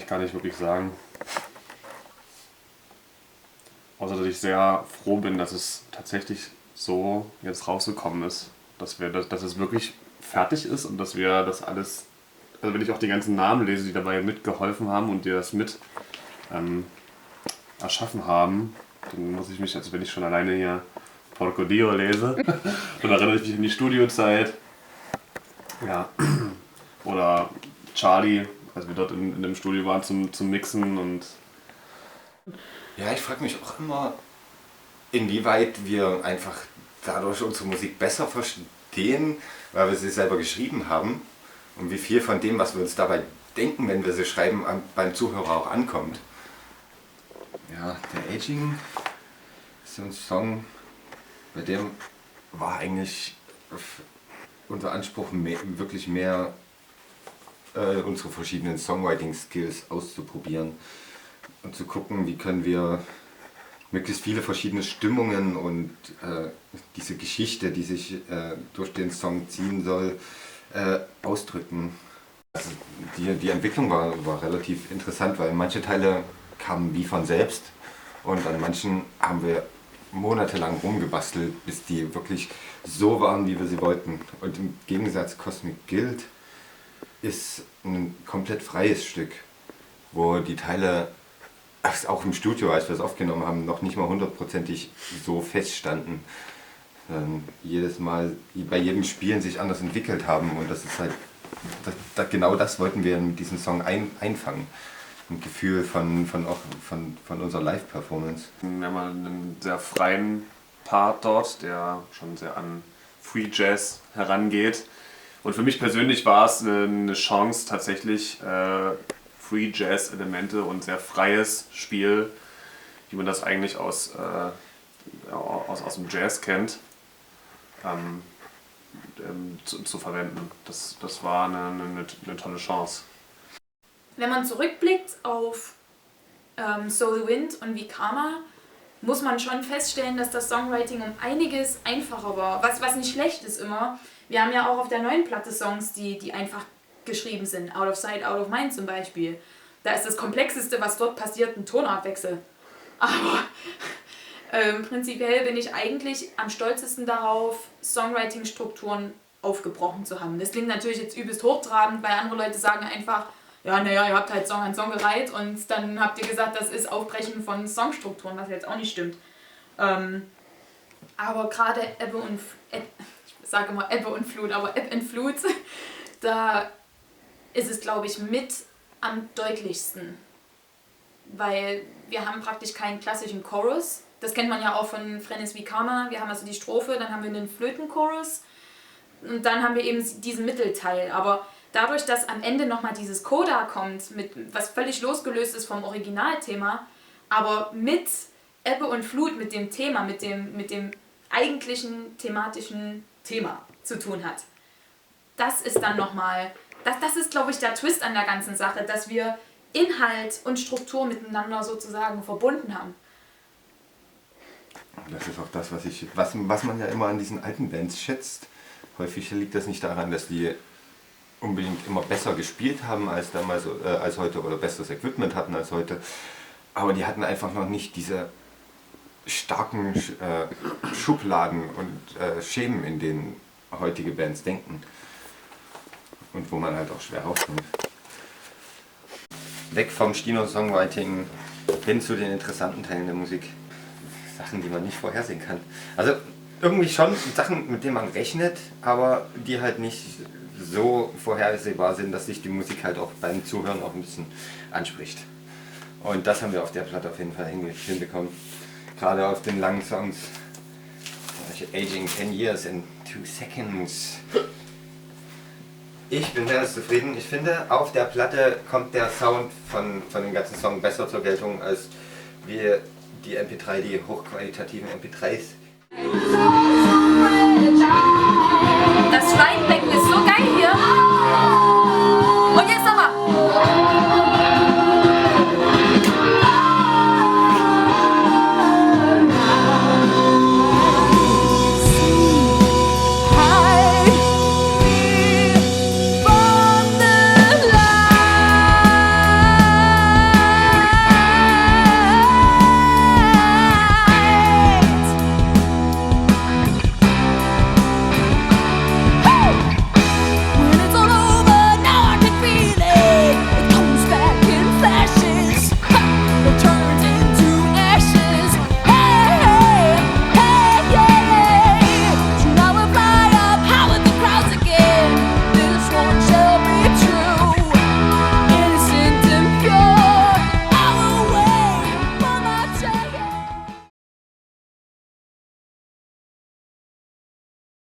ich gar nicht wirklich sagen. Außer dass ich sehr froh bin, dass es tatsächlich so jetzt rausgekommen ist. Dass es wirklich fertig ist und dass wir das alles, also wenn ich auch die ganzen Namen lese, die dabei mitgeholfen haben und die das mit erschaffen haben, dann muss ich mich, also wenn ich schon alleine hier Porco Dio lese, dann erinnere ich mich an die Studiozeit. Ja. Oder Charlie, als wir dort in dem Studio waren zum Mixen und. Ja, ich frage mich auch immer, inwieweit wir einfach dadurch unsere Musik besser verstehen, weil wir sie selber geschrieben haben und wie viel von dem, was wir uns dabei denken, wenn wir sie schreiben, beim Zuhörer auch ankommt. Ja, der Aging ist so ein Song, bei dem war eigentlich unser Anspruch wirklich mehr unsere verschiedenen Songwriting-Skills auszuprobieren und zu gucken, wie können wir möglichst viele verschiedene Stimmungen und diese Geschichte, die sich durch den Song ziehen soll, ausdrücken. Also die Entwicklung war relativ interessant, weil manche Teile kamen wie von selbst und an manchen haben wir monatelang rumgebastelt, bis die wirklich so waren, wie wir sie wollten. Und im Gegensatz Cosmic Guild ist ein komplett freies Stück, wo die Teile, auch im Studio, als wir es aufgenommen haben, noch nicht mal hundertprozentig so feststanden. Jedes Mal, bei jedem Spielen sich anders entwickelt haben und das ist halt, genau das wollten wir mit diesem Song einfangen. Ein Gefühl von unserer Live-Performance. Wir haben einen sehr freien Part dort, der schon sehr an Free Jazz herangeht. Und für mich persönlich war es eine Chance, tatsächlich Free Jazz Elemente und sehr freies Spiel, wie man das eigentlich aus dem Jazz kennt, zu verwenden. Das war eine tolle Chance. Wenn man zurückblickt auf So the Wind und wie Karma, muss man schon feststellen, dass das Songwriting um einiges einfacher war. Was nicht schlecht ist immer. Wir haben ja auch auf der neuen Platte Songs, die einfach geschrieben sind. Out of Sight, Out of Mind zum Beispiel. Da ist das Komplexeste, was dort passiert, ein Tonartwechsel. Aber prinzipiell bin ich eigentlich am stolzesten darauf, Songwriting-Strukturen aufgebrochen zu haben. Das klingt natürlich jetzt übelst hochtrabend, weil andere Leute sagen einfach, ja, naja, ihr habt halt Song an Song gereiht und dann habt ihr gesagt, das ist Aufbrechen von Songstrukturen, was jetzt auch nicht stimmt. Aber gerade Ebbe und Flut, da ist es, glaube ich, mit am deutlichsten. Weil wir haben praktisch keinen klassischen Chorus. Das kennt man ja auch von Friends wie Karma. Wir haben also die Strophe, dann haben wir einen Flötenchorus und dann haben wir eben diesen Mittelteil. Aber dadurch, dass am Ende nochmal dieses Coda kommt, was völlig losgelöst ist vom Originalthema, aber mit Ebbe und Flut, mit dem Thema, mit dem eigentlichen thematischen Thema zu tun hat. Das ist dann nochmal, das ist, glaube ich, der Twist an der ganzen Sache, dass wir Inhalt und Struktur miteinander sozusagen verbunden haben. Das ist auch das, was man ja immer an diesen alten Bands schätzt. Häufig liegt das nicht daran, dass die unbedingt immer besser gespielt haben als damals, als heute oder besseres Equipment hatten als heute. Aber die hatten einfach noch nicht diese starken Schubladen und Schemen, in denen heutige Bands denken. Und wo man halt auch schwer rauskommt. Weg vom Stino-Songwriting hin zu den interessanten Teilen der Musik. Sachen, die man nicht vorhersehen kann. Also irgendwie schon Sachen, mit denen man rechnet, aber die halt nicht so vorhersehbar sind, dass sich die Musik halt auch beim Zuhören auch ein bisschen anspricht. Und das haben wir auf der Platte auf jeden Fall hinbekommen. Gerade auf den langen Songs. Aging 10 Years in 2 Seconds. Ich bin sehr zufrieden. Ich finde, auf der Platte kommt der Sound von dem ganzen Song besser zur Geltung als wir die MP3, die hochqualitativen MP3s.